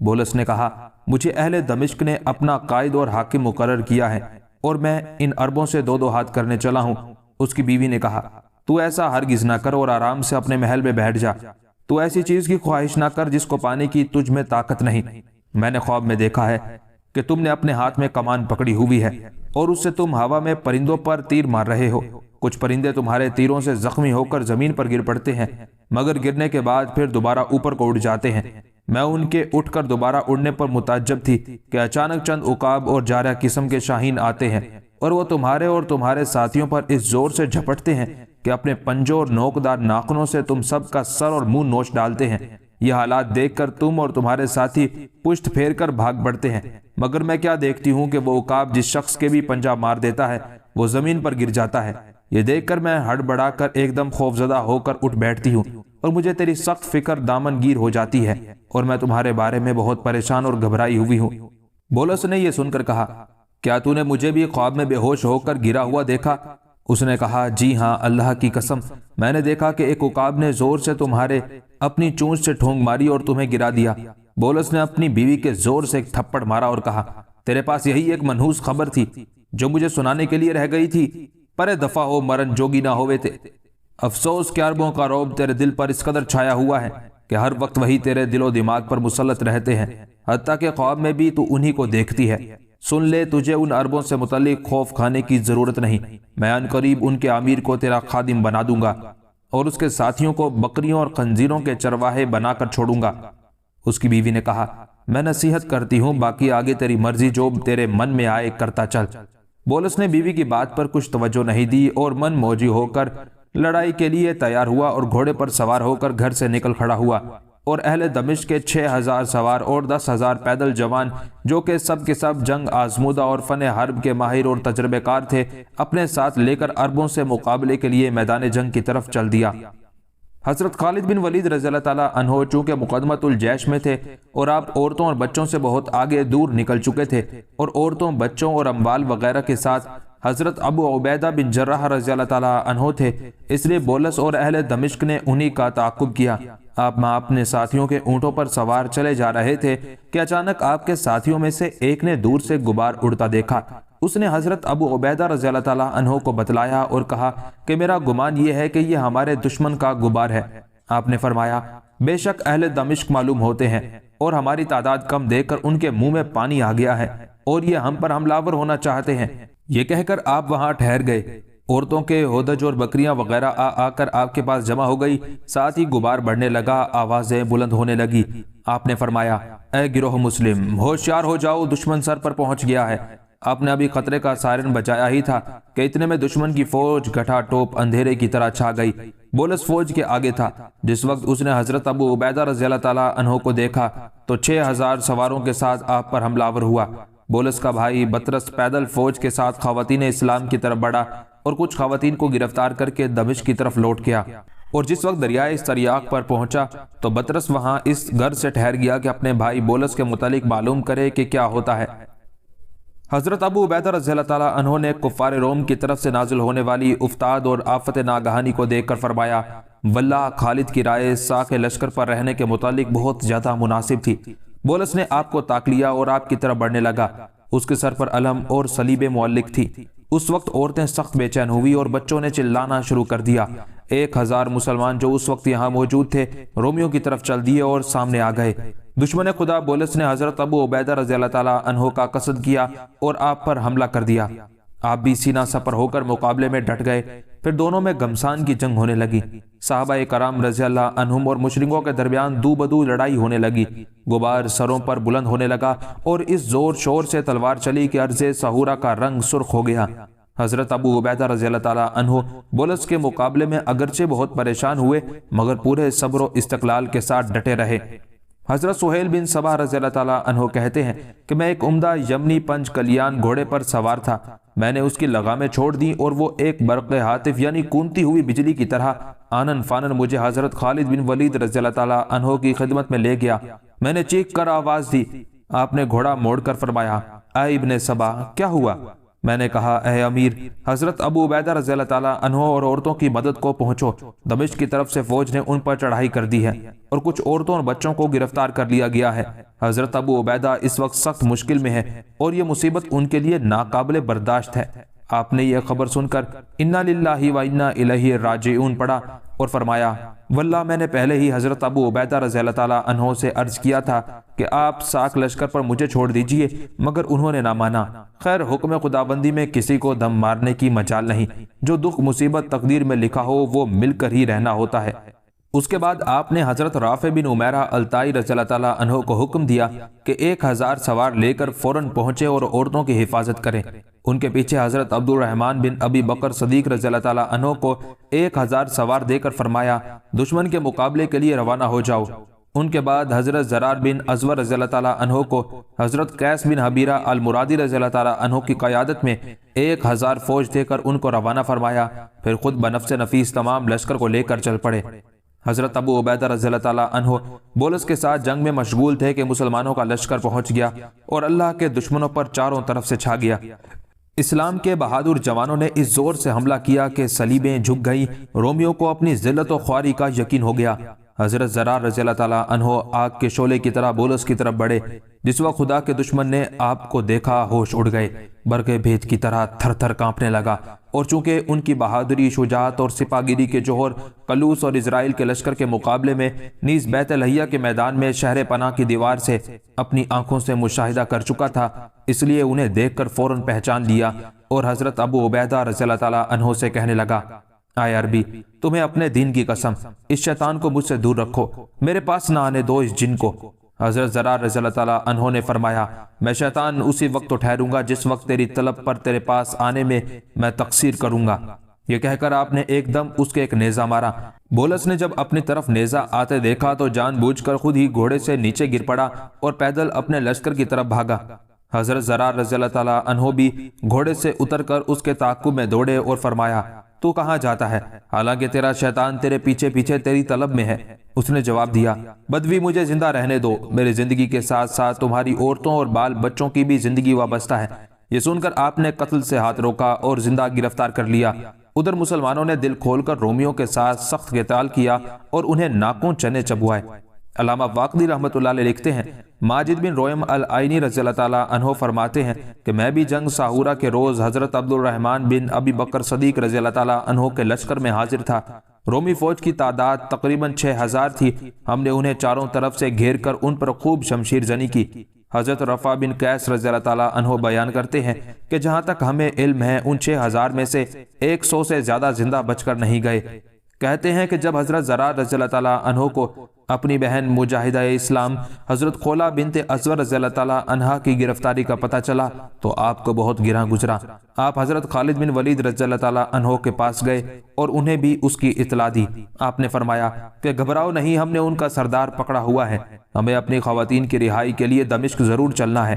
بولس نے کہا مجھے اہل دمشق نے اپنا قائد اور حاکم مقرر کیا ہے اور میں ان عربوں سے دو دو ہاتھ کرنے چلا ہوں۔ اس کی بیوی نے کہا تو ایسا ہرگز نہ کر اور آرام سے اپنے محل میں بیٹھ جا، تو ایسی چیز کی خواہش نہ کر جس کو پانے کی تجھ میں طاقت نہیں۔ میں نے خواب میں دیکھا ہے کہ تم نے اپنے ہاتھ میں کمان پکڑی ہوئی ہے اور اس سے تم ہوا میں پرندوں پر تیر مار رہے ہو۔ کچھ پرندے تمہارے تیروں سے زخمی ہو کر زمین پر گر پڑتے ہیں، مگر گرنے کے بعد پھر دوبارہ اوپر کو اڑ جاتے ہیں۔ میں ان کے اٹھ کر دوبارہ اڑنے پر متعجب تھی کہ اچانک چند عقاب اور جارح قسم کے شاہین آتے ہیں اور وہ تمہارے اور تمہارے ساتھیوں پر اس زور سے جھپٹتے ہیں کہ اپنے پنجوں اور نوکدار ناخنوں سے تم سب کا سر اور منہ نوچ ڈالتے ہیں۔ یہ حالات دیکھ کر تم اور تمہارے ساتھی پشت پھیر کر بھاگ پڑتے ہیں، مگر میں کیا دیکھتی ہوں کہ وہ عقاب جس شخص کے بھی پنجہ مار دیتا ہے وہ زمین پر گر جاتا ہے۔ یہ دیکھ کر میں ہڑبڑا کر ایک دم خوفزدہ ہو کر اٹھ بیٹھتی ہوں اور مجھے تیری سخت فکر دامن گیر ہو جاتی ہے اور میں تمہارے بارے میں بہت پریشان اور گھبرائی ہوئی ہوں۔ بولس نے یہ سن کر کہا کیا تو نے مجھے بھی خواب میں بے ہوش ہو کر گرا ہوا دیکھا؟ اس نے کہا جی ہاں، اللہ کی قسم میں نے دیکھا کہ ایک عقاب نے زور سے تمہارے اپنی چونچ سے ٹھونک ماری اور تمہیں گرا دیا۔ بولس نے اپنی بیوی کے زور سے ایک تھپڑ مارا اور کہا تیرے پاس یہی ایک منحوس خبر تھی جو مجھے سنانے کے لیے رہ گئی تھی؟ پرے دفع ہو مرن جوگی نہ ہوئے تھے۔ افسوس کہ عربوں کا رعب تیرے دل پر اس قدر چھایا ہوا ہے کہ ہر وقت وہی تیرے دل و دماغ پر مسلط رہتے ہیں، حتیٰ کہ خواب میں بھی تو انہی کو دیکھتی ہے۔ سن لے، تجھے ان عربوں سے متعلق خوف کھانے کی ضرورت نہیں۔ میں ان قریب ان کے امیر کو تیرا خادم بنا دوں گا اور اس کے ساتھیوں کو بکریوں اور خنزیروں کے چرواہے بنا کر چھوڑوں گا۔ اس کی بیوی نے کہا میں نصیحت کرتی ہوں، باقی آگے تیری مرضی، جو تیرے من میں آئے کرتا چل۔ بولس نے بیوی کی بات پر کچھ توجہ نہیں دی اور من موجی ہو کر لڑائی کے لیے تیار ہوا اور گھوڑے پر سوار ہو کر گھر سے نکل کھڑا ہوا، اور اہل دمشق کے 6000 سوار اور 10,000 پیدل جوان جو کہ سب کے سب جنگ آزمودہ اور فن حرب کے ماہر اور تجربے کار تھے، اپنے ساتھ لے کر عربوں سے مقابلے کے لیے میدان جنگ کی طرف چل دیا۔ حضرت خالد بن ولید رضی اللہ تعالیٰ عنہ چونکہ مقدمۃ الجیش میں تھے اور آپ عورتوں اور بچوں سے بہت آگے دور نکل چکے تھے، اور عورتوں، بچوں اور اموال وغیرہ کے ساتھ حضرت ابو عبیدہ بن جراح رضی اللہ تعالیٰ عنہ تھے، اس لیے بولس اور اہل دمشق نے انہی کا تعاقب کیا۔ آپ اپنے ساتھیوں کے اونٹوں پر سوار چلے جا رہے تھے کہ اچانک آپ کے ساتھیوں میں سے ایک نے دور سے غبار اڑتا دیکھا۔ اس نے حضرت ابو عبیدہ رضی اللہ تعالیٰ عنہ کو بتلایا اور کہا کہ میرا گمان یہ ہے کہ یہ ہمارے دشمن کا غبار ہے۔ آپ نے فرمایا بے شک اہل دمشق معلوم ہوتے ہیں اور ہماری تعداد کم دیکھ کر ان کے منہ میں پانی آ گیا ہے اور یہ ہم پر حملہ آور ہونا چاہتے ہیں۔ یہ کہہ کر آپ وہاں ٹھہر گئے۔ عورتوں کے ہودج اور بکریاں وغیرہ آ کر آپ کے پاس جمع ہو گئی، ساتھ ہی غبار بڑھنے لگا، آوازیں بلند ہونے لگی۔ آپ نے فرمایا اے گروہ مسلم، ہوشیار ہو جاؤ، دشمن سر پر پہنچ گیا ہے۔ آپ نے ابھی خطرے کا سائرن بجایا ہی تھا کہ اتنے میں دشمن کی فوج گھٹا ٹوپ اندھیرے کی طرح چھا گئی۔ بولس فوج کے آگے تھا۔ جس وقت اس نے حضرت ابو عبیدہ رضی اللہ تعالیٰ عنہ کو دیکھا تو 6000 سواروں کے ساتھ آپ پر حملہ آور ہوا۔ بولس کا بھائی بطرس پیدل فوج کے ساتھ خواتین اسلام کی طرف بڑھا اور کچھ خواتین کو گرفتار کر کے دمشق کی طرف لوٹ گیا، اور جس وقت دریائے سریاق پر پہنچا تو بطرس وہاں اس گھر سے ٹھہر گیا کہ اپنے بھائی بولس کے متعلق معلوم کرے کہ کیا ہوتا ہے۔ حضرت ابو عبیدہ رضی اللہ تعالیٰ عنہ نے کفار روم کی طرف سے نازل ہونے والی افتاد اور آفت ناگہانی کو دیکھ کر فرمایا واللہ خالد کی رائے ساق لشکر پر رہنے کے متعلق بہت زیادہ مناسب تھی۔ بولس نے آپ کو تاک لیا اور آپ کی طرف بڑھنے لگا۔ اس کے سر پر علم اور صلیب معلق تھی۔ اس وقت عورتیں سخت بے چین ہوئی اور بچوں نے چلانا شروع کر دیا۔ 1000 مسلمان جو اس وقت یہاں موجود تھے رومیوں کی طرف چل دیے اور سامنے آ گئے۔ دشمن خدا بولس نے حضرت ابو عبیدہ رضی اللہ تعالیٰ عنہ کا قصد کیا اور آپ پر حملہ کر دیا۔ آپ بھی سینہ سپر ہو کر مقابلے میں ڈٹ گئے۔ پھر دونوں میں گھمسان کی جنگ ہونے لگی۔ صحابہ کرام رضی اللہ عنہم اور مشرکوں کے درمیان دو بدو لڑائی ہونے لگی۔ غبار سروں پر بلند ہونے لگا اور اس زور شور سے تلوار چلی کہ عرض صحورا کا رنگ سرخ ہو گیا۔ حضرت ابو عبیدہ رضی اللہ تعالیٰ عنہ بولس کے مقابلے میں اگرچہ بہت پریشان ہوئے مگر پورے صبر و استقلال کے ساتھ ڈٹے رہے۔ حضرت سہیل بن صباح رضی اللہ تعالیٰ عنہ کہتے ہیں کہ میں ایک عمدہ یمنی پنج کلیان گھوڑے پر سوار تھا۔ میں نے اس کی لگامیں چھوڑ دی اور وہ ایک برق ہاتف یعنی کونتی ہوئی بجلی کی طرح آنن فانن مجھے حضرت خالد بن ولید رضی اللہ تعالیٰ عنہ کی خدمت میں لے گیا۔ میں نے چیخ کر آواز دی۔ آپ نے گھوڑا موڑ کر فرمایا اے ابن صبا، کیا ہوا؟ میں نے کہا اے امیر، حضرت ابو عبیدہ رضی اللہ تعالیٰ عنہ اور عورتوں کی مدد کو پہنچو، دمشق کی طرف سے فوج نے ان پر چڑھائی کر دی ہے اور کچھ عورتوں اور بچوں کو گرفتار کر لیا گیا ہے۔ حضرت ابو عبیدہ اس وقت سخت مشکل میں ہے اور یہ مصیبت ان کے لیے ناقابل برداشت ہے۔ آپ نے یہ خبر سن کر انا للہ و انا الیہ راجعون پڑھا اور فرمایا واللہ میں نے پہلے ہی حضرت ابو عبیدہ رضی اللہ تعالیٰ عنہ سے عرض کیا تھا کہ آپ ساک لشکر پر مجھے چھوڑ دیجئے، مگر انہوں نے نہ مانا۔ خیر، حکم خدابندی میں کسی کو دم مارنے کی مجال نہیں، جو دکھ مصیبت تقدیر میں لکھا ہو وہ مل کر ہی رہنا ہوتا ہے۔ اس کے بعد آپ نے حضرت رافع بن عمیرہ الطائی رضی اللہ تعالیٰ عنہ کو حکم دیا کہ 1000 سوار لے کر فوراً پہنچے اور عورتوں کی حفاظت کریں۔ ان کے پیچھے حضرت عبد الرحمن بن ابی بکر صدیق رضی اللہ تعالیٰ عنہ کو 1000 سوار دے کر فرمایا دشمن کے مقابلے کے لیے روانہ ہو جاؤ۔ ان کے بعد حضرت زرار بن ازور رضی اللہ تعالیٰ عنہ کو حضرت قیس بن حبیرہ المرادی رضی اللہ تعالیٰ عنہ کی قیادت میں 1000 فوج دے کر ان کو روانہ فرمایا، پھر خود بنفس نفیس تمام لشکر کو لے کر چل پڑے۔ حضرت ابو عبیدہ رضی اللہ تعالیٰ عنہ بولس کے ساتھ جنگ میں مشغول تھے کہ مسلمانوں کا لشکر پہنچ گیا اور اللہ کے دشمنوں پر چاروں طرف سے چھا گیا۔ اسلام کے بہادر جوانوں نے اس زور سے حملہ کیا کہ صلیبیں جھک گئیں، رومیوں کو اپنی ذلت و خواری کا یقین ہو گیا۔ حضرت زرار رضی اللہ تعالیٰ عنہ آگ کے شعلے کی طرح بولس کی طرف بڑھے۔ جس وقت خدا کے دشمن نے آپ کو دیکھا ہوش اڑ گئے، برقِ بھیج کی طرح تھر تھر کانپنے لگا، اور چونکہ ان کی بہادری، شجاعت اور سپاہگیری کے جوہر قلوس اور اسرائیل کے لشکر کے مقابلے میں نیز بیت لحیہ کے میدان میں شہر پناہ کی دیوار سے اپنی آنکھوں سے مشاہدہ کر چکا تھا، اس لیے انہیں دیکھ کر فوراً پہچان لیا اور حضرت ابو عبیدہ رضی اللہ تعالیٰ عنہ سے کہنے لگا آئے عربی، تمہیں اپنے دین کی قسم، اس شیطان کو مجھ سے دور رکھو، میرے پاس نہ آنے دو اس جن کو۔ حضرت زرار رضی اللہ تعالیٰ عنہ نے فرمایا میں شیطان اسی وقت تو ٹھہروں گا جس وقت تیری طلب پر تیرے پاس آنے میں تقصیر کروں گا۔ یہ کہہ کر آپ نے ایک دم اس کے ایک نیزہ مارا۔ بولس نے جب اپنی طرف نیزہ آتے دیکھا تو جان بوجھ کر خود ہی گھوڑے سے نیچے گر پڑا اور پیدل اپنے لشکر کی طرف بھاگا۔ حضرت زرار رضی اللہ تعالیٰ عنہ بھی گھوڑے سے اتر کر اس کے تعاقب میں دوڑے اور فرمایا تو کہاں جاتا ہے، حالانکہ تیرا شیطان تیرے پیچھے پیچھے تیری طلب میں ہے۔ اس نے جواب دیا بدوی، مجھے زندہ رہنے دو، میری زندگی کے ساتھ ساتھ تمہاری عورتوں اور بال بچوں کی بھی زندگی وابستہ ہے۔ یہ سن کر آپ نے قتل سے ہاتھ روکا اور زندہ گرفتار کر لیا۔ ادھر مسلمانوں نے دل کھول کر رومیوں کے ساتھ سخت قتال کیا اور انہیں ناکوں چنے چبوائے۔ علامہ واقدی رحمۃ اللہ علیہ لکھتے ہیں ماجد بن رویم العینی رضی اللہ تعالیٰ عنہ فرماتے ہیں کہ میں بھی جنگ ساہورہ کے روز حضرت عبد الرحمن بن ابی بکر صدیق رضی اللہ تعالیٰ عنہ کے لشکر میں حاضر تھا۔ رومی فوج کی تعداد تقریباً 6000 تھی۔ ہم نے انہیں چاروں طرف سے گھیر کر ان پر خوب شمشیر زنی کی۔ حضرت رفع بن قیس رضی اللہ تعالیٰ عنہ بیان کرتے ہیں کہ جہاں تک ہمیں علم ہے ان 6000 میں سے 100 سے زیادہ زندہ بچ کر نہیں گئے۔ کہتے ہیں کہ جب حضرت زرار رضی اللہ تعالیٰ عنہ کو اپنی بہن مجاہدہ اسلام حضرت خولا بنت ازور رضی اللہ تعالیٰ عنہ کی گرفتاری کا پتہ چلا تو آپ کو بہت گراں گزرا۔ آپ حضرت خالد بن ولید رضی اللہ تعالیٰ عنہ کے پاس گئے اور انہیں بھی اس کی اطلاع دی۔ آپ نے فرمایا کہ گھبراؤ نہیں، ہم نے ان کا سردار پکڑا ہوا ہے، ہمیں اپنی خواتین کی رہائی کے لیے دمشق ضرور چلنا ہے،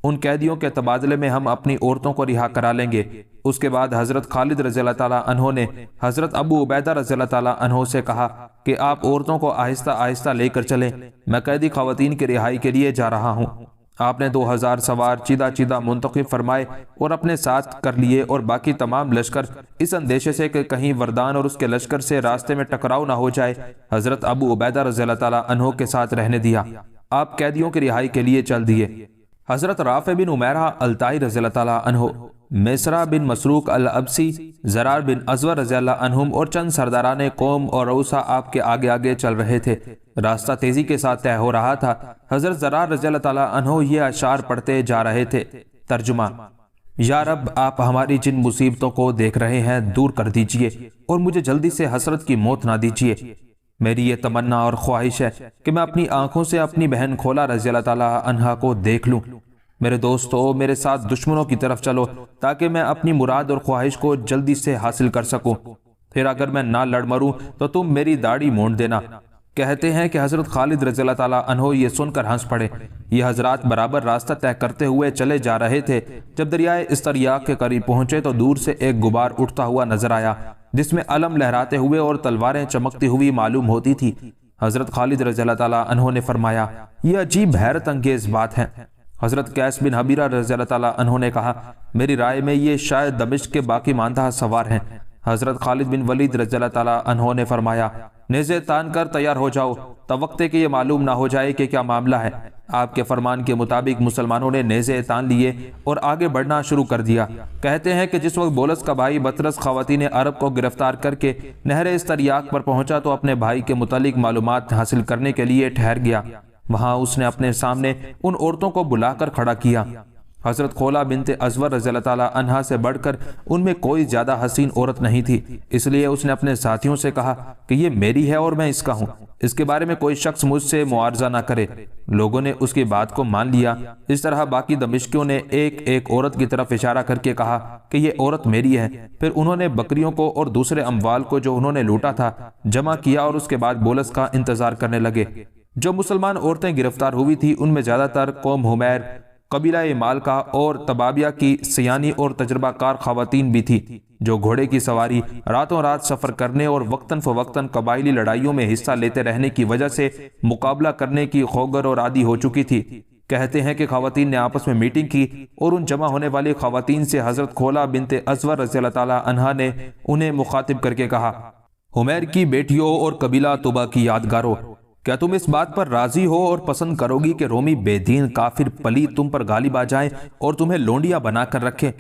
ان قیدیوں کے تبادلے میں ہم اپنی عورتوں کو رہا کرا لیں گے۔ اس کے بعد حضرت خالد رضی اللہ تعالیٰ عنہ نے حضرت ابو عبیدہ رضی اللہ تعالیٰ عنہ سے کہا کہ آپ عورتوں کو آہستہ آہستہ لے کر چلیں، میں قیدی خواتین کی رہائی کے لیے جا رہا ہوں۔ آپ نے 2000 سوار چیدہ چیدہ منتخب فرمائے اور اپنے ساتھ کر لیے، اور باقی تمام لشکر اس اندیشے سے کہ کہیں وردان اور اس کے لشکر سے راستے میں ٹکراؤ نہ ہو جائے حضرت ابو عبیدہ رضی اللہ تعالیٰ عنہ کے ساتھ رہنے دیا۔ آپ قیدیوں کی رہائی کے لیے چل دیے۔ حضرت رافع بن عمیرہ الطائی رضی اللہ تعالیٰ عنہ، میسرہ بن مسروق الابسی، زرار بن ازور رضی اللہ عنہم اور چند سرداران قوم اور روسا آپ کے آگے آگے چل رہے تھے۔ راستہ تیزی کے ساتھ طے ہو رہا تھا۔ حضرت زرار رضی اللہ تعالیٰ عنہ یہ اشعار پڑھتے جا رہے تھے۔ ترجمہ: یا رب، آپ ہماری جن مصیبتوں کو دیکھ رہے ہیں دور کر دیجئے اور مجھے جلدی سے حسرت کی موت نہ دیجئے۔ میری یہ تمنا اور خواہش ہے کہ میں اپنی آنکھوں سے اپنی بہن کھولا رضی اللہ تعالیٰ عنہا کو دیکھ لوں۔ میرے دوستو، میرے ساتھ دشمنوں کی طرف چلو تاکہ میں اپنی مراد اور خواہش کو جلدی سے حاصل کر سکوں، پھر اگر میں نہ لڑ مروں تو تم میری داڑھی مونڈ دینا۔ کہتے ہیں کہ حضرت خالد رضی اللہ تعالیٰ عنہ یہ سن کر ہنس پڑے۔ یہ حضرات برابر راستہ طے کرتے ہوئے چلے جا رہے تھے۔ جب دریائے استریاق کے قریب پہنچے تو دور سے ایک غبار اٹھتا ہوا نظر آیا جس میں علم لہراتے ہوئے اور تلواریں چمکتی ہوئی معلوم ہوتی تھی۔ حضرت خالد رضی اللہ تعالیٰ عنہ نے فرمایا یہ عجیب حیرت انگیز بات ہے۔ حضرت قیس بن حبیرہ رضی اللہ تعالیٰ عنہ نے کہا میری رائے میں یہ شاید دمشق کے باقی ماندہ سوار ہیں۔ حضرت خالد بن ولید رضی اللہ تعالیٰ عنہ نے فرمایا نیزے تان کر تیار ہو جاؤ، توقع کہ یہ معلوم نہ ہو جائے کہ کیا معاملہ ہے۔ آپ کے فرمان کے مطابق مسلمانوں نے نیزے تان لیے اور آگے بڑھنا شروع کر دیا۔ کہتے ہیں کہ جس وقت بولس کا بھائی بطرس خواتین عرب کو گرفتار کر کے نہر استریاق پر پہنچا تو اپنے بھائی کے متعلق معلومات حاصل کرنے کے لیے ٹھہر گیا۔ وہاں اس نے اپنے سامنے ان عورتوں کو بلا کر کھڑا کیا۔ حضرت خولہ بنت ازور رضی اللہ تعالیٰ عنہا سے بڑھ کر ان میں کوئی زیادہ حسین عورت نہیں تھی، اس لیے اس نے اپنے ساتھیوں سے کہا کہ یہ میری ہے اور میں اس کا ہوں، اس کے بارے میں کوئی شخص مجھ سے معارضہ نہ کرے۔ لوگوں نے اس کی بات کو مان لیا۔ اس طرح باقی دمشقیوں نے ایک ایک عورت کی طرف اشارہ کر کے کہا کہ یہ عورت میری ہے۔ پھر انہوں نے بکریوں کو اور دوسرے اموال کو جو انہوں نے لوٹا تھا جمع کیا اور اس کے بعد بولس کا انتظار کرنے لگے۔ جو مسلمان عورتیں گرفتار ہوئی تھی ان میں زیادہ تر قوم حمیر، قبیلہ مالکا اور تبابیہ کی سیانی اور تجربہ کار خواتین بھی تھی، جو گھوڑے کی سواری، راتوں رات سفر کرنے اور وقتاً فوقتاً قبائلی لڑائیوں میں حصہ لیتے رہنے کی وجہ سے مقابلہ کرنے کی خوگر اور عادی ہو چکی تھی۔ کہتے ہیں کہ خواتین نے آپس میں میٹنگ کی اور ان جمع ہونے والی خواتین سے حضرت خولہ بنت ازور رضی اللہ تعالیٰ عنہا نے انہیں مخاطب کر کے کہا حمیر کی بیٹیوں اور قبیلہ طبا کی یادگاروں، کیا تم اس بات پر راضی ہو اور پسند کرو گی کہ رومی بے دین کافر پلید تم پر غالب آ جائیں اور تمہیں لونڈیاں بنا کر رکھیں؟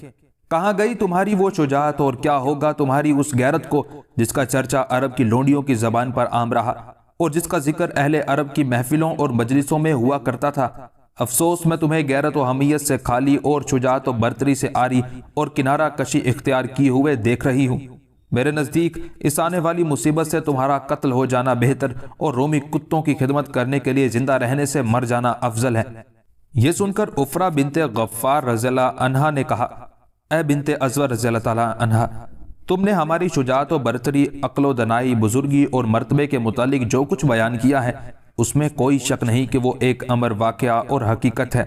کہاں گئی تمہاری وہ شجاعت اور کیا ہوگا تمہاری اس غیرت کو جس کا چرچا عرب کی لونڈیوں کی زبان پر عام رہا اور جس کا ذکر اہل عرب کی محفلوں اور مجلسوں میں ہوا کرتا تھا؟ افسوس میں تمہیں غیرت و حمیت سے خالی اور شجاعت و برتری سے آری اور کنارہ کشی اختیار کیے ہوئے دیکھ رہی ہوں۔ میرے نزدیک اس آنے والی مصیبت سے تمہارا قتل ہو جانا بہتر اور رومی کتوں کی خدمت کرنے کے لیے زندہ رہنے سے مر جانا افضل ہے۔ یہ سن کر عفرہ بنت غفار رضی اللہ عنہا نے کہا اے بنت ازور رضی اللہ تعالیٰ عنہا، تم نے ہماری شجاعت و برتری، عقل و دانائی، بزرگی اور مرتبے کے متعلق جو کچھ بیان کیا ہے اس میں کوئی شک نہیں کہ وہ ایک امر واقعہ اور حقیقت ہے،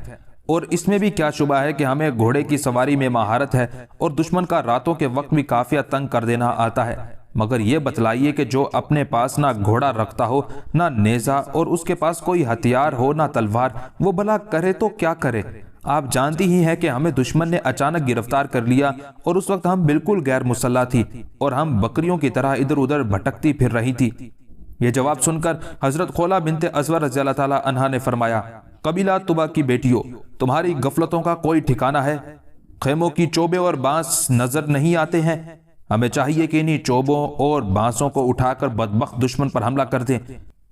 اور اس میں بھی کیا شبہ ہے کہ ہمیں گھوڑے کی سواری میں مہارت ہے اور دشمن کا راتوں کے وقت بھی کافیہ تنگ کر دینا آتا ہے۔ مگر یہ بتلائیے کہ جو اپنے پاس نہ گھوڑا رکھتا ہو، نہ نیزہ، اور اس کے پاس کوئی ہتھیار ہو نہ تلوار، وہ بھلا کرے تو کیا کرے؟ آپ جانتی ہی ہیں کہ ہمیں دشمن نے اچانک گرفتار کر لیا اور اس وقت ہم بالکل غیر مسلح تھی اور ہم بکریوں کی طرح ادھر ادھر بھٹکتی پھر رہی تھی۔ یہ جواب سن کر حضرت خولہ بنت ازور رضی اللہ تعالیٰ عنہا نے فرمایا قبیلہ طبا کی بیٹیوں، تمہاری غفلتوں کا کوئی ٹھکانہ ہے؟ خیموں کی چوبے اور بانس نظر نہیں آتے ہیں؟ ہمیں چاہیے کہ انہی چوبوں اور بانسوں کو اٹھا کر بدبخت دشمن پر حملہ کر دیں۔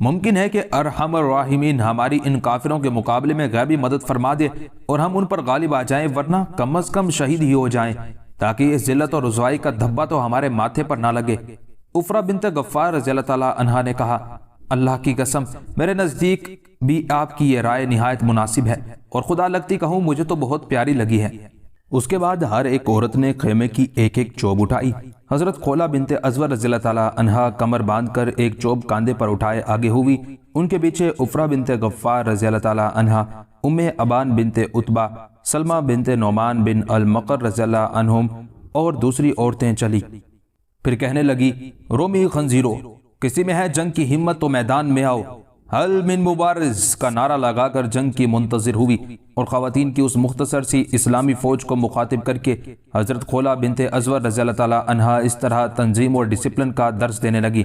ممکن ہے کہ ارحم الراحمین ہماری ان کافروں کے مقابلے میں غیبی مدد فرما دے اور ہم ان پر غالب آ جائیں، ورنہ کم از کم شہید ہی ہو جائیں تاکہ اس ذلت اور رسوائی کا دھبا تو ہمارے ماتھے پر نہ لگے۔ عفرہ بنت غفار رضی اللہ تعالیٰ عنہا نے کہا اللہ کی قسم میرے نزدیک بھی آپ کی یہ رائے نہایت مناسب ہے اور خدا لگتی کہوں مجھے تو بہت پیاری لگی ہے۔ اس کے بعد ہر ایک عورت نے خیمے کی ایک ایک چوب اٹھائی۔ حضرت خولہ بنت ازور رضی اللہ تعالیٰ عنہا کمر باندھ کر ایک چوب کاندھے پر اٹھائے آگے ہوئی۔ ان کے پیچھے عفرہ بنت غفار رضی اللہ تعالیٰ عنہا، ام ابان بنت عتبہ، سلمہ بنت نعمان بن المقر رضی اللہ عنہم اور دوسری عورتیں چلی۔ پھر کہنے لگی رومی خنزیرو، کسی میں ہے جنگ کی ہمت تو میدان میں آؤ۔ حل من مبارز کا نعرہ لگا کر جنگ کی منتظر ہوئی اور خواتین کی اس مختصر سی اسلامی فوج کو مخاطب کر کے حضرت خولہ بنت ازور رضی اللہ تعالیٰ عنہا اس طرح تنظیم اور ڈسپلن کا درس دینے لگی۔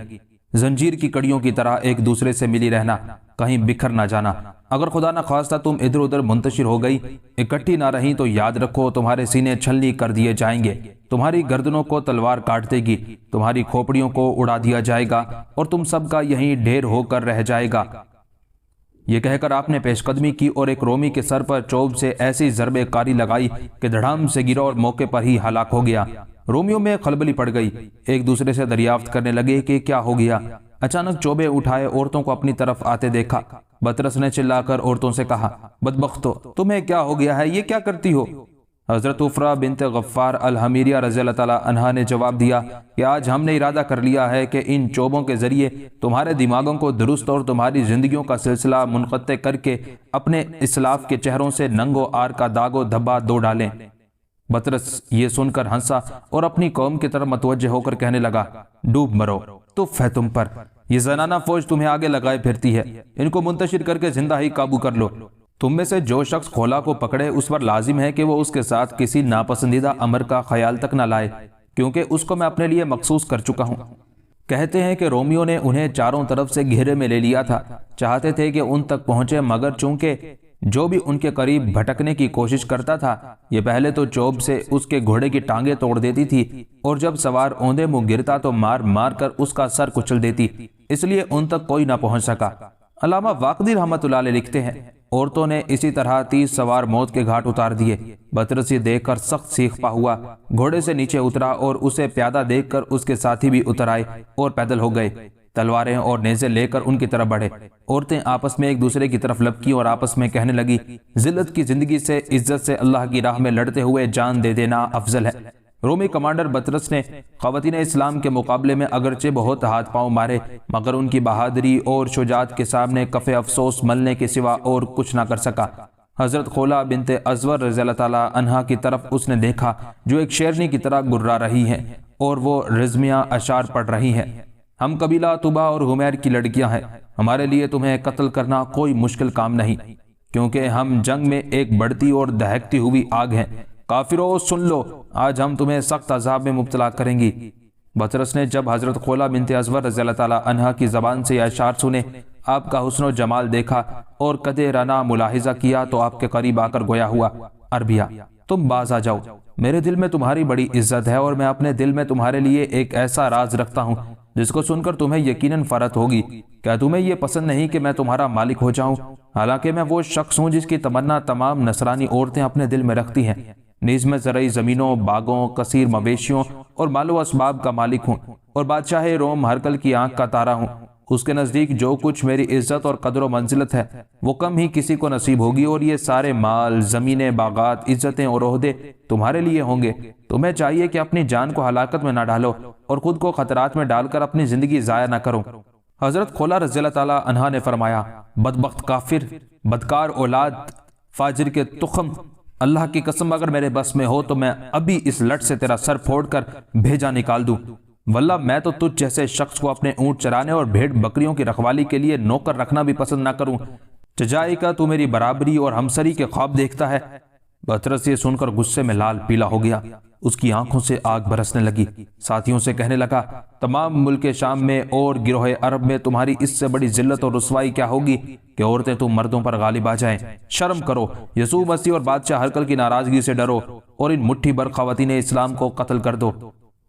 زنجیر کی کڑیوں کی طرح ایک دوسرے سے ملی رہنا، کہیں بکھر نہ جانا۔ اگر خدا نہ خواستہ تم ادھر ادھر منتشر ہو گئی، اکٹھی نہ رہیں تو یاد رکھو تمہارے سینے چھلنی کر دیے جائیں گے، تمہاری گردنوں کو تلوار کاٹ دے گی، تمہاری کھوپڑیوں کو اڑا دیا جائے گا اور تم سب کا یہیں ڈھیر ہو کر رہ جائے گا۔ یہ کہہ کر آپ نے پیش قدمی کی اور ایک رومی کے سر پر چوب سے ایسی ضرب کاری لگائی کہ دھڑام سے گرا اور موقع پر ہی ہلاک ہو گیا۔ رومیوں میں خلبلی پڑ گئی، ایک دوسرے سے دریافت کرنے لگے کہ کیا ہو گیا۔ اچانک چوبے اٹھائے عورتوں کو اپنی طرف آتے دیکھا۔ بطرس نے چلا کر عورتوں سے کہا بدبختو، تمہیں کیا ہو گیا ہے؟ یہ کیا کرتی ہو؟ حضرت عفرہ بنت غفار الحمیریہ رضی اللہ تعالیٰ عنہا نے جواب دیا کہ آج ہم نے ارادہ کر لیا ہے کہ ان چوبوں کے ذریعے تمہارے دماغوں کو درست اور تمہاری زندگیوں کا سلسلہ منقطع کر کے اپنے اسلاف کے چہروں سے ننگ و آر کا داغ و دھبا دو ڈالیں۔ بطرس یہ سن کر ہنسا اور اپنی قوم کی طرف متوجہ ہو کر کہنے لگا ڈوب مرو، تف ہے تم پر، یہ زنانہ فوج تمہیں آگے لگائے پھرتی ہے، ان کو منتشر کر کے زندہ ہی قابو کر لو۔ تم میں سے جو شخص خولا کو پکڑے اس پر لازم ہے کہ وہ اس کے ساتھ کسی ناپسندیدہ امر کا خیال تک نہ لائے، کیونکہ اس کو میں اپنے لیے مخصوص کر چکا ہوں۔ کہتے ہیں کہ رومیو نے انہیں چاروں طرف سے گھیرے میں لے لیا تھا، چاہتے تھے کہ ان تک پہنچے، مگر چونکہ جو بھی ان کے قریب بھٹکنے کی کوشش کرتا تھا یہ پہلے تو چوب سے اس کے گھوڑے کی ٹانگیں توڑ دیتی تھی، اور جب سوار اوندے منہ گرتا تو مار مار کر اس کا سر کچل دیتی، اس لیے ان تک کوئی نہ پہنچ سکا۔ علامہ واقدی رحمۃ اللہ علیہ لکھتے ہیں، عورتوں نے اسی طرح 30 سوار موت کے گھاٹ اتار دیے۔ بطرس یہ دیکھ کر سخت سیخپا ہوا، گھوڑے سے نیچے اترا اور اسے پیادہ دیکھ کر اس کے ساتھی بھی اتر آئے اور پیدل ہو گئے، تلواریں اور نیزے لے کر ان کی طرف بڑھے۔ عورتیں آپس میں ایک دوسرے کی طرف لپکیں اور آپس میں کہنے لگی، ذلت کی زندگی سے عزت سے اللہ کی راہ میں لڑتے ہوئے جان دے دینا افضل ہے۔ رومی کمانڈر بطرس نے خواتین اسلام کے مقابلے میں اگرچہ بہت ہاتھ پاؤں مارے، مگر ان کی بہادری اور شجاعت کے سامنے کف افسوس ملنے کے سوا اور کچھ نہ کر سکا۔ حضرت خولا بنت ازور رضی اللہ تعالی عنہا کی طرف اس نے دیکھا جو ایک شیرنی کی طرح گررا رہی ہے اور وہ رزمیہ اشعار پڑھ رہی ہے، ہم قبیلہ طبا اور حمیر کی لڑکیاں ہیں، ہمارے لیے تمہیں قتل کرنا کوئی مشکل کام نہیں، کیونکہ ہم جنگ میں ایک بڑھتی اور دہکتی ہوئی آگ ہیں۔ کافروں سن لو، آج ہم تمہیں سخت عذاب میں مبتلا کریں گی۔ بطرس نے جب حضرت خولا بنت ازور رضی اللہ تعالی عنہا کی زبان سے یہ اشعار سنے، آپ کا حسن و جمال دیکھا اور قدِ رنا ملاحظہ کیا تو آپ کے قریب آ کر گویا ہوا، عربیہ، تم باز آ جاؤ، میرے دل میں تمہاری بڑی عزت ہے اور میں اپنے دل میں تمہارے لیے ایک ایسا راز رکھتا ہوں جس کو سن کر تمہیں یقیناً فرحت ہوگی۔ کیا تمہیں یہ پسند نہیں کہ میں تمہارا مالک ہو جاؤں؟ حالانکہ میں وہ شخص ہوں جس کی تمنا تمام نصرانی عورتیں اپنے دل میں رکھتی ہیں، نیز میں زرعی زمینوں، باغوں، کثیر مویشیوں اور مال و اسباب کا مالک ہوں، اور بادشاہ روم ہرکل کی آنکھ کا تارا ہوں۔ اس کے نزدیک جو کچھ میری عزت اور قدر و منزلت ہے وہ کم ہی کسی کو نصیب ہوگی، اور یہ سارے مال، زمینیں، باغات، عزتیں اور عہدے تمہارے لیے ہوں گے۔ تمہیں چاہیے کہ اپنی جان کو ہلاکت میں نہ ڈالو اور خود کو خطرات میں ڈال کر اپنی زندگی ضائع نہ کرو۔ حضرت خولا رضی اللہ تعالی عنہا نے فرمایا، بدبخت کافر، بدکار اولاد، فاجر کے تخم، اللہ کی قسم اگر میرے بس میں ہو تو میں ابھی اس لٹ سے تیرا سر پھوڑ کر بھیجا نکال دوں، واللہ میں تو تجھ جیسے شخص کو اپنے اونٹ چرانے اور بھیڑ بکریوں کی رکھوالی کے لیے نوکر رکھنا بھی پسند نہ کروں۔ چجائی کا تو میری برابری اور ہمسری کے خواب دیکھتا ہے۔ بطرس یہ سن کر غصے میں لال پیلا ہو گیا، اس کی آنکھوں سے آگ برسنے لگی، ساتھیوں سے کہنے لگا، تمام ملک شام میں اور گروہ عرب میں تمہاری اس سے بڑی ذلت اور رسوائی کیا ہوگی کہ عورتیں تم مردوں پر غالب آ جائیں؟ شرم کرو، یسوع مسیح اور بادشاہ ہرکل کی ناراضگی سے ڈرو اور ان مٹھی بھر خواتین اسلام کو قتل کر دو۔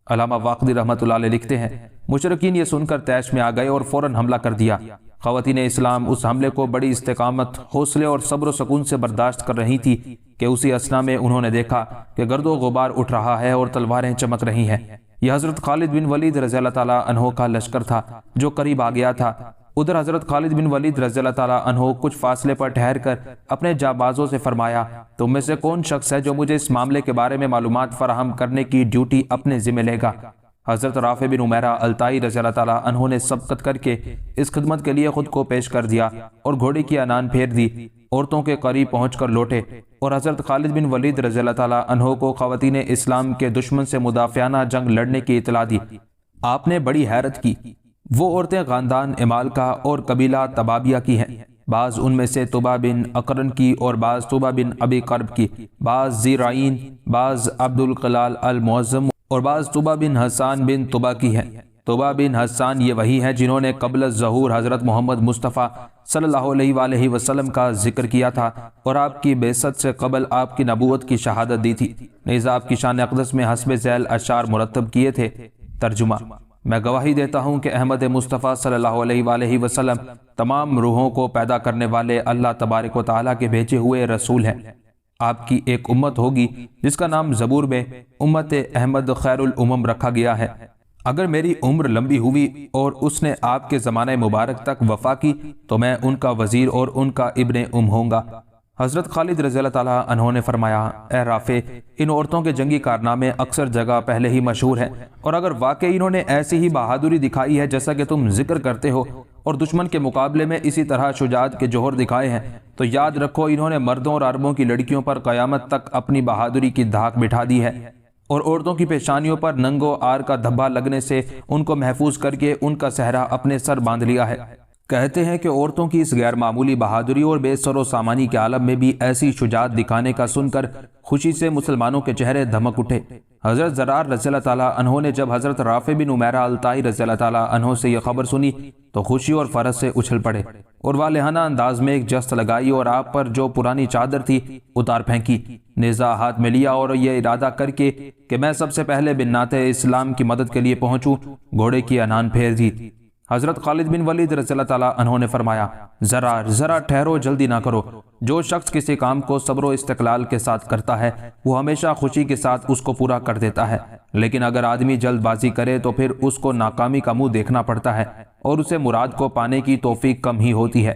علامہ واقدی رحمۃ اللہ علیہ لکھتے ہیں، مشرکین یہ سن کر طیش میں آ گئے اور فوراً حملہ کر دیا۔ خواتین اسلام اس حملے کو بڑی استقامت، حوصلے اور صبر و سکون سے برداشت کر رہی تھی کہ اسی اثنا میں انہوں نے دیکھا کہ گرد و غبار اٹھ رہا ہے اور تلواریں چمک رہی ہیں۔ یہ حضرت خالد بن ولید رضی اللہ تعالیٰ عنہ کا لشکر تھا جو قریب آ گیا تھا۔ ادھر حضرت خالد بن ولید رضی اللہ تعالیٰ عنہ کچھ فاصلے پر ٹھہر کر اپنے جانبازوں سے فرمایا، تم میں سے کون شخص ہے جو مجھے اس معاملے کے بارے میں معلومات فراہم کرنے کی ڈیوٹی اپنے ذمہ لے گا؟ حضرت رافع بن عمیرہ الطائی رضی اللہ تعالیٰ عنہ نے سبقت کر کے اس خدمت کے لیے خود کو پیش کر دیا اور گھوڑے کی انان پھیر دی، عورتوں کے قریب پہنچ کر لوٹے اور حضرت خالد بن ولید رضی اللہ تعالیٰ عنہ کو خواتین اسلام کے دشمن سے مدافعانہ جنگ لڑنے کی اطلاع دی۔ آپ نے بڑی حیرت کی، وہ عورتیں خاندان امالکہ اور قبیلہ تبابیہ کی ہیں، بعض ان میں سے طبا بن اقرن کی اور بعض طبا بن ابی قرب کی، بعض زیرعین، بعض عبد القلال المعظم اور بعض طبا بن حسان بن طبا کی ہیں۔ طبا بن حسان یہ وہی ہیں جنہوں نے قبل الظہور حضرت محمد مصطفیٰ صلی اللہ علیہ وآلہ وسلم کا ذکر کیا تھا اور آپ کی بعثت سے قبل آپ کی نبوت کی شہادت دی تھی، نیز آپ کی شان اقدس میں حسب ذیل اشعار مرتب کیے تھے۔ ترجمہ، میں گواہی دیتا ہوں کہ احمد مصطفیٰ صلی اللہ علیہ وآلہ وسلم تمام روحوں کو پیدا کرنے والے اللہ تبارک و تعالیٰ کے بھیجے ہوئے رسول ہیں۔ آپ کی ایک امت ہوگی جس کا نام زبور میں امت احمد خیر الامم رکھا گیا ہے۔ اگر میری عمر لمبی ہوئی اور اس نے آپ کے زمانہ مبارک تک وفا کی تو میں ان کا وزیر اور ان کا ابن ہوں گا۔ حضرت خالد رضی اللہ تعالیٰ عنہ نے فرمایا، اے رافع، ان عورتوں کے جنگی کارنامے اکثر جگہ پہلے ہی مشہور ہیں، اور اگر واقعی انہوں نے ایسی ہی بہادری دکھائی ہے جیسا کہ تم ذکر کرتے ہو اور دشمن کے مقابلے میں اسی طرح شجاعت کے جوہر دکھائے ہیں تو یاد رکھو انہوں نے مردوں اور عربوں کی لڑکیوں پر قیامت تک اپنی بہادری کی دھاک بٹھا دی ہے، اور عورتوں کی پیشانیوں پر ننگ و عار کا دھبا لگنے سے ان کو محفوظ کر کے ان کا صحرا اپنے سر باندھ لیا ہے۔ کہتے ہیں کہ عورتوں کی اس غیر معمولی بہادری اور بے سر و سامانی کے عالم میں بھی ایسی شجاعت دکھانے کا سن کر خوشی سے مسلمانوں کے چہرے دھمک اٹھے۔ حضرت زرار رضی اللہ تعالیٰ عنہ نے جب حضرت رافع بن عمیرہ الطائی رضی اللہ تعالیٰ عنہ سے یہ خبر سنی تو خوشی اور فرح سے اچھل پڑے اور والہانہ انداز میں ایک جست لگائی اور آپ پر جو پرانی چادر تھی اتار پھینکی، نیزہ ہاتھ میں لیا اور یہ ارادہ کر کے کہ میں سب سے پہلے بنات اسلام کی مدد کے لیے پہنچوں، گھوڑے کی انان پھیر دی۔ حضرت خالد بن ولید رضی اللہ تعالیٰ عنہ نے فرمایا، ذرا ٹھہرو، جلدی نہ کرو۔ جو شخص کسی کام کو صبر و استقلال کے ساتھ کرتا ہے وہ ہمیشہ خوشی کے ساتھ اس کو پورا کر دیتا ہے، لیکن اگر آدمی جلد بازی کرے تو پھر اس کو ناکامی کا منہ دیکھنا پڑتا ہے اور اسے مراد کو پانے کی توفیق کم ہی ہوتی ہے۔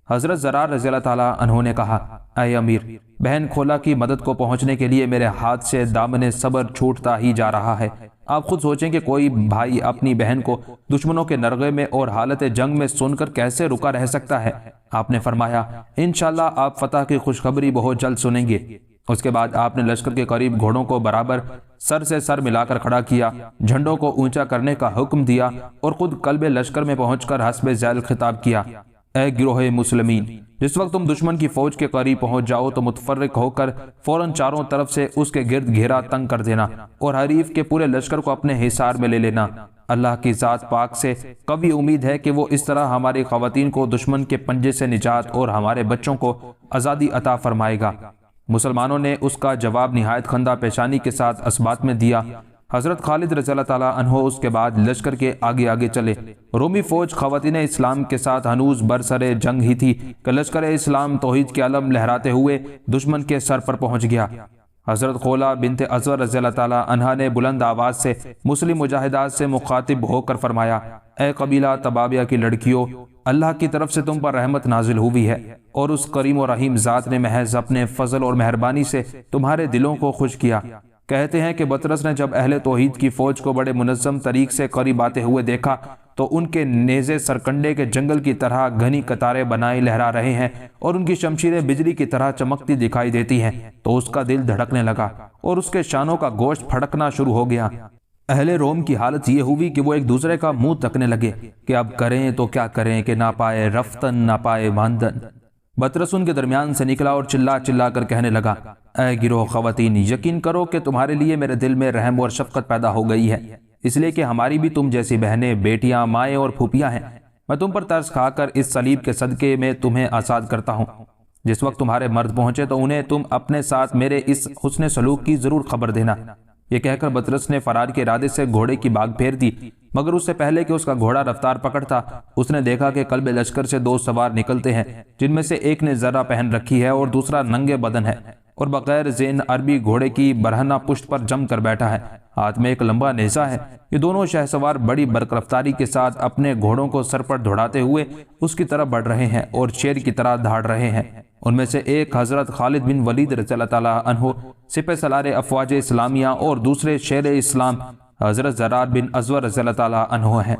حضرت زرار رضی اللہ تعالیٰ عنہ نے کہا، اے امیر، بہن کھولا کی مدد کو پہنچنے کے لیے میرے ہاتھ سے دامن صبر چھوٹتا ہی جا رہا ہے۔ آپ خود سوچیں کہ کوئی بھائی اپنی بہن کو دشمنوں کے نرغے میں اور حالت جنگ میں سن کر کیسے رکا رہ سکتا ہے؟ آپ نے فرمایا، انشاءاللہ آپ فتح کی خوشخبری بہت جلد سنیں گے۔ اس کے بعد آپ نے لشکر کے قریب گھوڑوں کو برابر سر سے سر ملا کر کھڑا کیا، جھنڈوں کو اونچا کرنے کا حکم دیا اور خود قلب لشکر میں پہنچ کر حسب ذیل خطاب کیا، اے گروہ مسلمین، جس وقت تم دشمن کی فوج کے قریب پہنچ جاؤ تو متفرق ہو کر فوراً چاروں طرف سے اس کے گرد گھیرا تنگ کر دینا اور حریف کے پورے لشکر کو اپنے حصار میں لے لینا۔ اللہ کی ذات پاک سے قوی امید ہے کہ وہ اس طرح ہماری خواتین کو دشمن کے پنجے سے نجات اور ہمارے بچوں کو آزادی عطا فرمائے گا۔ مسلمانوں نے اس کا جواب نہایت خندہ پیشانی کے ساتھ اسبات میں دیا۔ حضرت خالد رضی اللہ تعالیٰ عنہ اس کے بعد لشکر کے آگے آگے چلے۔ رومی فوج خواتین اسلام کے ساتھ ہنوز برسر جنگ ہی تھی کہ لشکر اسلام توحید کے علم لہراتے ہوئے دشمن کے سر پر پہنچ گیا۔ حضرت خولا بنت ازور رضی اللہ تعالیٰ عنہا نے بلند آواز سے مسلم مجاہدات سے مخاطب ہو کر فرمایا، اے قبیلہ تبابیہ کی لڑکیوں، اللہ کی طرف سے تم پر رحمت نازل ہوئی ہے اور اس کریم و رحیم ذات نے محض اپنے فضل اور مہربانی سے تمہارے دلوں کو خوش کیا۔ کہتے ہیں کہ بطرس نے جب اہل توحید کی فوج کو بڑے منظم طریق سے قریب آتے ہوئے دیکھا تو ان کے نیزے سرکنڈے کے جنگل کی طرح گھنی قطاریں بنائے لہرا رہے ہیں اور ان کی شمشیریں بجلی کی طرح چمکتی دکھائی دیتی ہیں تو اس کا دل دھڑکنے لگا اور اس کے شانوں کا گوشت پھڑکنا شروع ہو گیا۔ اہل روم کی حالت یہ ہوئی کہ وہ ایک دوسرے کا منہ تکنے لگے کہ اب کریں تو کیا کریں کہ نہ پائے رفتن نہ پائے ماندن۔ بطرس ان کے درمیان سے نکلا اور چلا چلا کر کہنے لگا، اے گروہ خواتین، یقین کرو کہ تمہارے لیے میرے دل میں رحم اور شفقت پیدا ہو گئی ہے، اس لیے کہ ہماری بھی تم جیسی بہنیں، بیٹیاں، مائیں اور پھوپھیاں ہیں۔ میں تم پر ترس کھا کر اس صلیب کے صدقے میں تمہیں آزاد کرتا ہوں۔ جس وقت تمہارے مرد پہنچے تو انہیں تم اپنے ساتھ میرے اس حسن سلوک کی ضرور خبر دینا۔ یہ کہہ کر بطرس نے فرار کے ارادے سے گھوڑے کی باگ پھیر دی، مگر اس سے پہلے کہ اس کا گھوڑا رفتار پکڑتا اس نے دیکھا کہ قلب لشکر سے دو سوار نکلتے ہیں، جن میں سے ایک نے ذرہ پہن رکھی ہے اور دوسرا ننگے بدن ہے اور بغیر زین عربی گھوڑے کی برہنہ پشت پر جم کر بیٹھا ہے، ہاتھ میں ایک لمبا نیزہ ہے۔ یہ دونوں شہسوار بڑی برق رفتاری کے ساتھ اپنے گھوڑوں کو سر پر دوڑاتے ہوئے اس کی طرف بڑھ رہے ہیں اور شیر کی طرح دھاڑ رہے ہیں۔ ان میں سے ایک حضرت خالد بن ولید رضی اللہ تعالیٰ عنہ سپہ سالار افواج اسلامیہ اور دوسرے شیر اسلام حضرت زرار بن ازور رضی اللہ تعالیٰ عنہ ہیں۔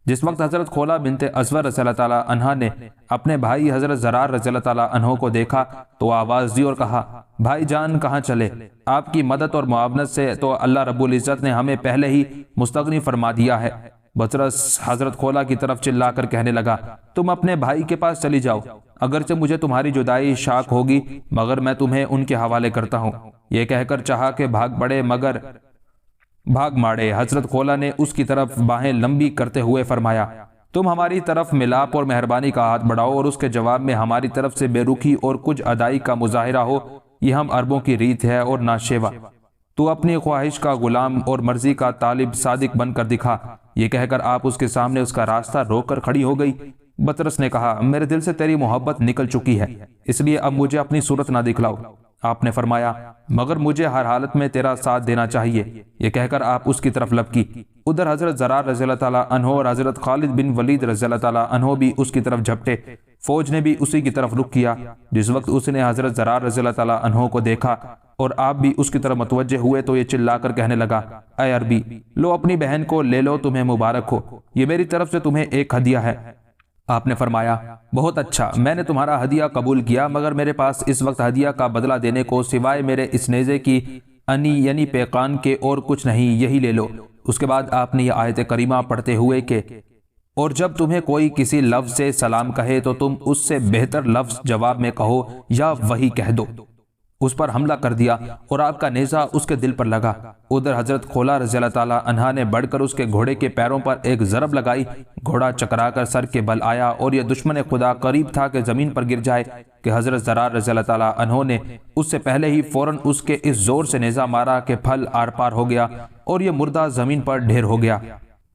جس وقت حضرت خولا بنت ازور رضی اللہ تعالیٰ عنہ نے اپنے بھائی حضرت زرار رضی اللہ تعالیٰ عنہ کو دیکھا تو آواز دی اور کہا، بھائی جان کہاں چلے؟ آپ کی مدد اور معاونت سے تو اللہ رب العزت نے ہمیں پہلے ہی مستغنی فرما دیا ہے۔ بطرس حضرت خولا کی طرف چلا کر کہنے لگا، تم اپنے بھائی کے پاس چلی جاؤ، اگرچہ مجھے تمہاری جدائی شاک ہوگی مگر میں تمہیں ان کے حوالے کرتا ہوں۔ یہ کہہ کر چاہا کہ بھاگ پڑے مگر بھاگ ماڑے۔ حضرت خولا نے اس کی طرف باہیں لمبی کرتے ہوئے فرمایا، تم ہماری طرف ملاپ اور مہربانی کا ہاتھ بڑھاؤ اور اس کے جواب میں ہماری طرف سے بے رخی اور کچھ ادائی کا مظاہرہ ہو، یہ ہم عربوں کی ریت ہے اور ناشیوا۔ تو اپنی خواہش کا غلام اور مرضی کا طالب صادق بن کر دکھا۔ یہ کہہ کر آپ اس کے سامنے اس کا راستہ روک کر کھڑی ہو گئی۔ بطرس نے کہا، میرے دل سے تیری محبت نکل چکی ہے، اس لیے اب مجھے اپنی صورت نہ دکھلاؤ۔ آپ نے فرمایا، مگر مجھے ہر حالت میں تیرا ساتھ دینا چاہیے۔ یہ کہہ کر آپ اس کی طرف لپکی۔ ادھر حضرت زرار رضی اللہ تعالیٰ عنہ اور حضرت خالد بن ولید رضی اللہ تعالیٰ عنہ بھی اس کی طرف جھپٹے۔ فوج نے بھی اسی کی طرف رخ کیا۔ جس وقت اس نے حضرت زرار رضی اللہ تعالیٰ عنہ کو دیکھا اور آپ بھی اس کی طرف متوجہ ہوئے تو یہ چلا کر کہنے لگا، اے عربی، لو اپنی بہن کو لے لو، تمہیں مبارک ہو، یہ میری طرف سے تمہیں ایک ہدیہ ہے۔ آپ نے فرمایا، بہت اچھا، میں نے تمہارا ہدیہ قبول کیا، مگر میرے پاس اس وقت ہدیہ کا بدلہ دینے کو سوائے میرے اس نیزے کی انی یعنی پیقان کے اور کچھ نہیں، یہی لے لو۔ اس کے بعد آپ نے یہ آیت کریمہ پڑھتے ہوئے کہ اور جب تمہیں کوئی کسی لفظ سے سلام کہے تو تم اس سے بہتر لفظ جواب میں کہو یا وہی کہہ دو۔ اس پر حملہ کر دیا اور آپ کا نیزہ اس کے دل پر لگا۔ ادھر حضرت خولا رضی اللہ تعالیٰ عنہا نے بڑھ کر اس کے گھوڑے کے پیروں پر ایک ضرب لگائی۔ گھوڑا چکرا کر سر کے بل آیا اور یہ دشمن خدا قریب تھا کہ زمین پر گر جائے کہ حضرت زرار رضی اللہ تعالیٰ عنہ نے اس سے پہلے ہی فوراً اس کے اس زور سے نیزہ مارا کہ پھل آر پار ہو گیا اور یہ مردہ زمین پر ڈھیر ہو گیا۔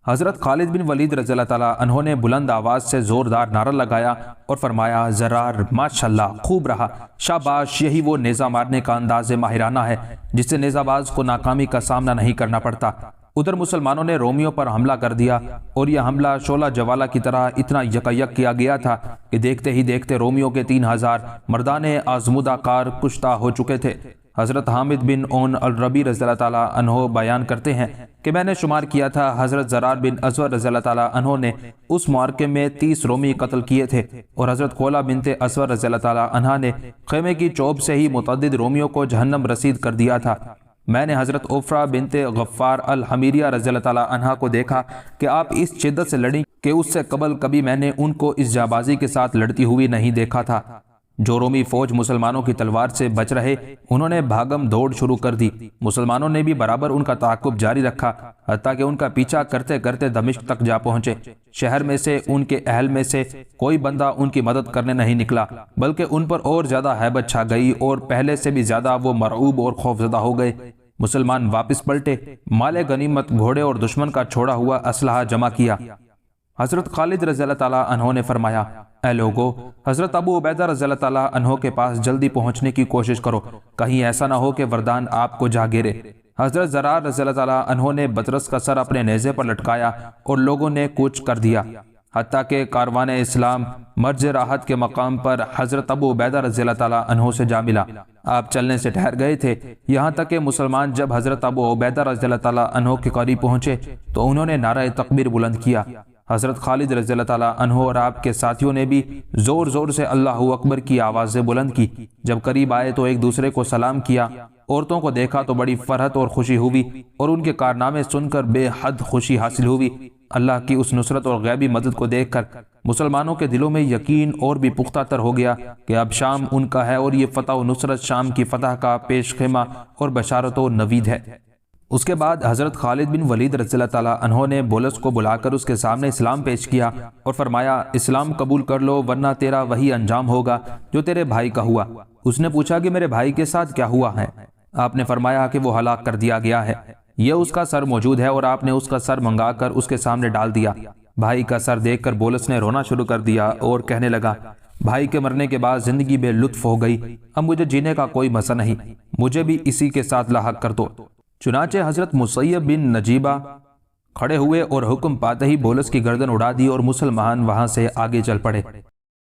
حضرت خالد بن ولید رضی اللہ تعالیٰ عنہ نے بلند آواز سے زوردار نعرہ لگایا اور فرمایا، زرار ماشاءاللہ، خوب رہا، شاباش، یہی وہ نیزہ مارنے کا انداز ماہرانہ ہے جس سے نیزہ باز کو ناکامی کا سامنا نہیں کرنا پڑتا۔ ادھر مسلمانوں نے رومیوں پر حملہ کر دیا اور یہ حملہ شعلہ جوالہ کی طرح اتنا یکایک کیا گیا تھا کہ دیکھتے ہی دیکھتے رومیوں کے 3000 مردان آزمودہ کار کشتہ ہو چکے تھے۔ حضرت حامد بن اون الربی رضی اللہ تعالیٰ عنہ بیان کرتے ہیں کہ میں نے شمار کیا تھا حضرت زرار بن اسود رضی اللہ تعالیٰ عنہ نے اس معرکے میں 30 رومی قتل کیے تھے اور حضرت خولا بنت اسود رضی اللہ تعالیٰ عنہ نے خیمے کی چوب سے ہی متعدد رومیوں کو جہنم رسید کر دیا تھا۔ میں نے حضرت عفرہ بنت غفار الحمیریہ رضی اللہ تعالیٰ عنہ کو دیکھا کہ آپ اس شدت سے لڑیں کہ اس سے قبل کبھی میں نے ان کو اس جانبازی کے ساتھ لڑتی ہوئی نہیں دیکھا تھا۔ جو رومی فوج مسلمانوں کی تلوار سے بچ رہے انہوں نے بھاگم دوڑ شروع کر دی۔ مسلمانوں نے بھی برابر ان کا تعاقب جاری رکھا حتیٰ کہ ان کا پیچھا کرتے کرتے دمشق تک جا پہنچے۔ شہر میں سے ان کے اہل میں سے کوئی بندہ ان کی مدد کرنے نہیں نکلا بلکہ ان پر اور زیادہ ہیبت چھا گئی اور پہلے سے بھی زیادہ وہ مرعوب اور خوفزدہ ہو گئے۔ مسلمان واپس پلٹے، مال غنیمت، گھوڑے اور دشمن کا چھوڑا ہوا اسلحہ جمع کیا۔ حضرت خالد رضی اللہ تعالیٰ عنہ نے فرمایا، اے لوگو، حضرت ابو عبیدہ رضی اللہ تعالیٰ عنہ کے پاس جلدی پہنچنے کی کوشش کرو، کہیں ایسا نہ ہو کہ وردان آپ کو جا گرے۔ حضرت زرار رضی اللہ تعالیٰ عنہ نے بطرس کا سر اپنے نیزے پر لٹکایا اور لوگوں نے کوچ کر دیا حتیٰ کہ کاروان اسلام مرج راحت کے مقام پر حضرت ابو عبیدہ رضی اللہ تعالیٰ عنہ سے جا ملا۔ آپ چلنے سے ٹھہر گئے تھے، یہاں تک کہ مسلمان جب حضرت ابو عبیدہ رضی اللہ تعالیٰ عنہ کے قریب پہنچے تو انہوں نے نعرہ تکبیر بلند کیا۔ حضرت خالد رضی اللہ تعالیٰ عنہ اور آپ کے ساتھیوں نے بھی زور زور سے اللہ اکبر کی آوازیں بلند کی۔ جب قریب آئے تو ایک دوسرے کو سلام کیا۔ عورتوں کو دیکھا تو بڑی فرحت اور خوشی ہوئی اور ان کے کارنامے سن کر بے حد خوشی حاصل ہوئی۔ اللہ کی اس نصرت اور غیبی مدد کو دیکھ کر مسلمانوں کے دلوں میں یقین اور بھی پختہ تر ہو گیا کہ اب شام ان کا ہے اور یہ فتح و نصرت شام کی فتح کا پیش خیمہ اور بشارت و نوید ہے۔ اس کے بعد حضرت خالد بن ولید رضی اللہ تعالیٰ عنہ نے بولس کو بلا کر اس کے سامنے اسلام پیش کیا اور فرمایا، اسلام قبول کر لو ورنہ تیرا وہی انجام ہوگا جو تیرے بھائی کا ہوا۔ اس نے پوچھا کہ میرے بھائی کے ساتھ کیا ہوا ہے؟ آپ نے فرمایا کہ وہ ہلاک کر دیا گیا ہے، یہ اس کا سر موجود ہے، اور آپ نے اس کا سر منگا کر اس کے سامنے ڈال دیا۔ بھائی کا سر دیکھ کر بولس نے رونا شروع کر دیا اور کہنے لگا، بھائی کے مرنے کے بعد زندگی بے لطف ہو گئی، اب مجھے جینے کا کوئی مزہ نہیں، مجھے بھی اسی کے ساتھ لاحق کر دو۔ چنانچہ حضرت مسیب بن نجیبہ کھڑے ہوئے اور حکم پاتے ہی بولس کی گردن اڑا دی اور مسلمان وہاں سے آگے چل پڑے۔